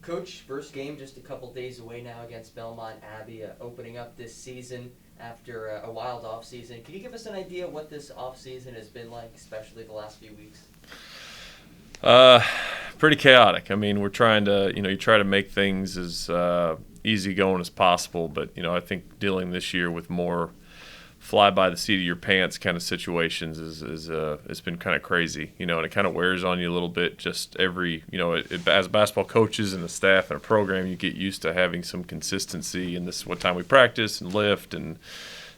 Coach, first game just a couple days away now against Belmont Abbey, opening up this season after a wild offseason. Can you give us an idea what this offseason has been like, especially the last few weeks? Pretty chaotic. I mean, we're trying to, you try to make things as easy going as possible, but, I think dealing this year with more fly by the seat of your pants kind of situations is it's been kind of crazy, and it kind of wears on you a little bit. Just every, as basketball coaches and the staff and a program, you get used to having some consistency, and this is what time we practice and lift and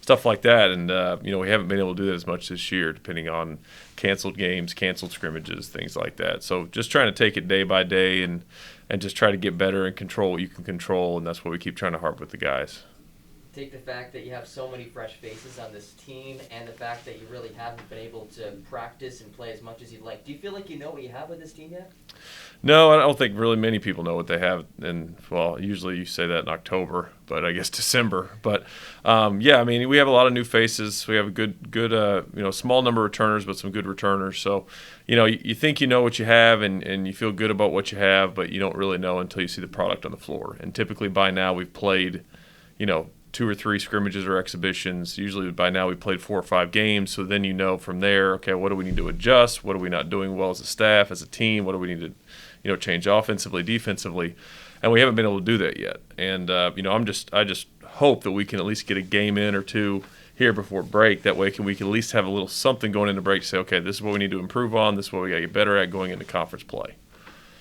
stuff like that. And we haven't been able to do that as much this year, depending on canceled games, canceled scrimmages, things like that. So just trying to take it day by day and just try to get better and control what you can control, and that's what we keep trying to harp with the guys. Take the fact that you have so many fresh faces on this team and the fact that you really haven't been able to practice and play as much as you'd like. Do you feel like you know what you have with this team yet? No, I don't think really many people know what they have. And, well, usually you say that in October, but I guess December. But, I mean, we have a lot of new faces. We have a good small number of returners, but some good returners. So, you think you know what you have and you feel good about what you have, but you don't really know until you see the product on the floor. And typically by now we've played, 2 or 3 scrimmages or exhibitions. Usually by now we've played 4 or 5 games, so then from there, okay, what do we need to adjust? What are we not doing well as a staff, as a team? What do we need to, change offensively, defensively? And we haven't been able to do that yet. And I just hope that we can at least get a game in or 2 here before break. That way we can at least have a little something going into break to say, okay, this is what we need to improve on. This is what we got to get better at going into conference play.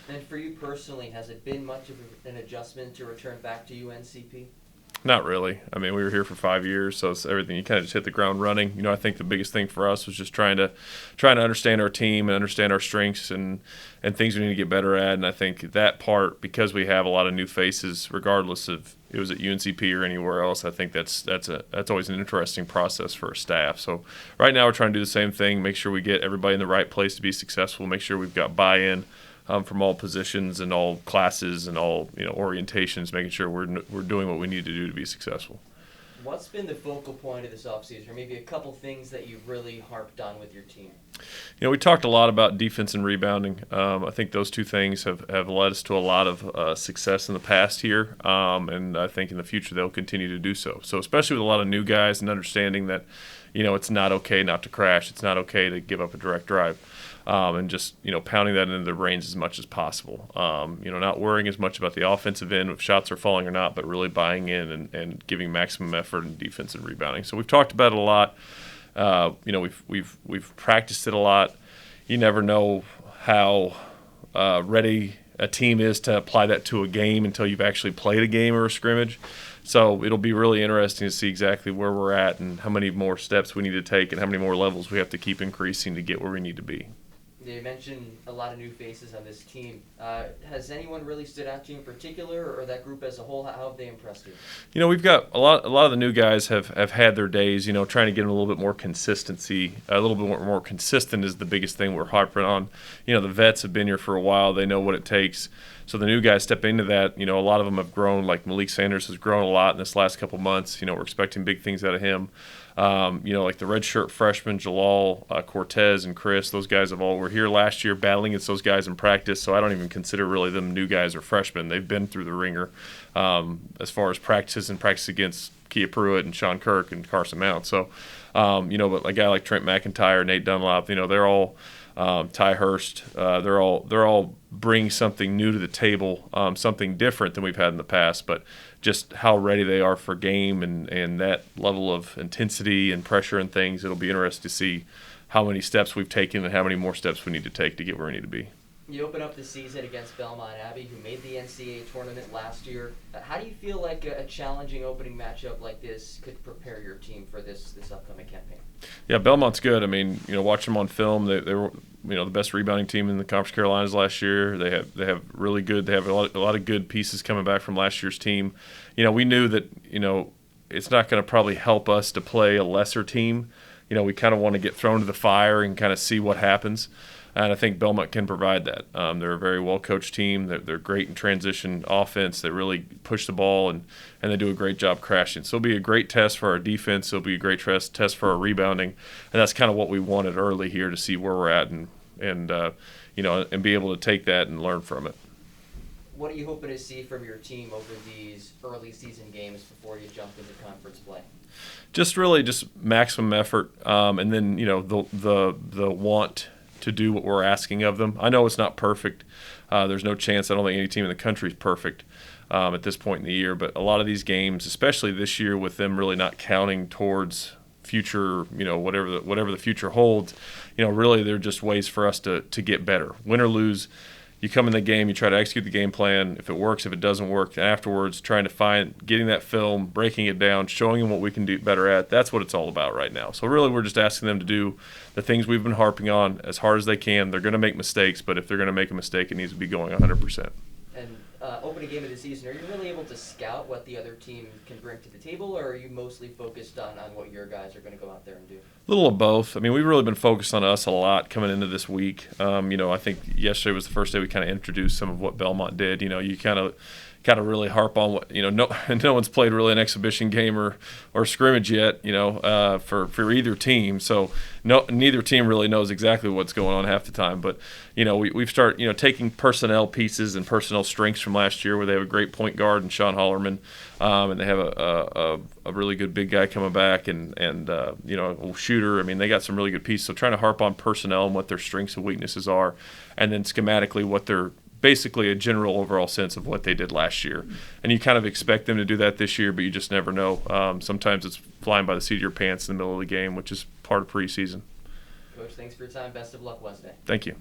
And for you personally, has it been much of an adjustment to return back to UNCP? Not really. I mean, we were here for 5 years, so it's everything. You kind of just hit the ground running. I think the biggest thing for us was just trying to understand our team and understand our strengths and things we need to get better at. And I think that part, because we have a lot of new faces, regardless of it was at UNCP or anywhere else, I think that's always an interesting process for a staff. So right now we're trying to do the same thing, make sure we get everybody in the right place to be successful, make sure we've got buy-in from all positions and all classes and all orientations, making sure we're doing what we need to do to be successful. What's been the focal point of this offseason, or maybe a couple things that you've really harped on with your team? We talked a lot about defense and rebounding. I think those 2 things have led us to a lot of success in the past here, and I think in the future they'll continue to do so. So especially with a lot of new guys and understanding that, it's not okay not to crash. It's not okay to give up a direct drive. And just, pounding that into the range as much as possible. Not worrying as much about the offensive end, if shots are falling or not, but really buying in and giving maximum effort in defense and rebounding. So we've talked about it a lot. We've practiced it a lot. You never know how ready a team is to apply that to a game until you've actually played a game or a scrimmage. So it'll be really interesting to see exactly where we're at and how many more steps we need to take and how many more levels we have to keep increasing to get where we need to be. You mentioned a lot of new faces on this team. Has anyone really stood out to you in particular, or that group as a whole? How have they impressed you? We've got a lot of the new guys have had their days. Trying to get them a little bit more consistency, a little bit more consistent is the biggest thing we're harping on. The vets have been here for a while; they know what it takes. So the new guys step into that. A lot of them have grown. Like Malik Sanders has grown a lot in this last couple months. We're expecting big things out of him. Like the redshirt freshmen, Jalal, Cortez, and Chris, those guys were here last year battling against those guys in practice, so I don't even consider really them new guys or freshmen. They've been through the ringer as far as practice against Kia Pruitt and Sean Kirk and Carson Mount. So, but a guy like Trent McIntyre, Nate Dunlop, they're all Ty Hurst, they're all bring something new to the table, something different than we've had in the past, but just how ready they are for game and that level of intensity and pressure and things, it'll be interesting to see how many steps we've taken and how many more steps we need to take to get where we need to be. You open up the season against Belmont Abbey, who made the NCAA tournament last year. How do you feel like a challenging opening matchup like this could prepare your team for this upcoming campaign? Yeah, Belmont's good. I mean, watching them on film, they were the best rebounding team in the Conference Carolinas last year. They have really good. They have a lot of good pieces coming back from last year's team. We knew that it's not going to probably help us to play a lesser team. We kind of want to get thrown to the fire and kind of see what happens. And I think Belmont can provide that. They're a very well-coached team. They're great in transition offense. They really push the ball, and they do a great job crashing. So it'll be a great test for our defense. It'll be a great test for our rebounding. And that's kind of what we wanted early here, to see where we're at and be able to take that and learn from it. what are you hoping to see from your team over these early season games before you jump into conference play? Just really just maximum effort, and then the want to do what we're asking of them. I know it's not perfect. There's no chance. I don't think any team in the country is perfect at this point in the year. But a lot of these games, especially this year, with them really not counting towards future, whatever the future holds, really they're just ways for us to get better. Win or lose, you come in the game, you try to execute the game plan. If it works, if it doesn't work, and afterwards trying to getting that film, breaking it down, showing them what we can do better at. That's what it's all about right now. So really we're just asking them to do the things we've been harping on as hard as they can. They're going to make mistakes, but if they're going to make a mistake, it needs to be going 100%. And opening game of the season, are you really able to scout what the other team can bring to the table, or are you mostly focused on what your guys are going to go out there and do? A little of both. I mean, we've really been focused on us a lot coming into this week. I think yesterday was the first day we kind of introduced some of what Belmont did. You kind of really harp on what no one's played really an exhibition game or scrimmage yet. For either team. So neither team really knows exactly what's going on half the time. But we've started taking personnel pieces and personnel strengths from last year, where they have a great point guard and Sean Hollerman, and they have a really good big guy coming back and a shooter. I mean, they got some really good pieces. So trying to harp on personnel and what their strengths and weaknesses are, and then schematically what they're basically a general overall sense of what they did last year. And you kind of expect them to do that this year, but you just never know. Sometimes it's flying by the seat of your pants in the middle of the game, which is part of preseason. Coach, thanks for your time. Best of luck Wednesday. Thank you.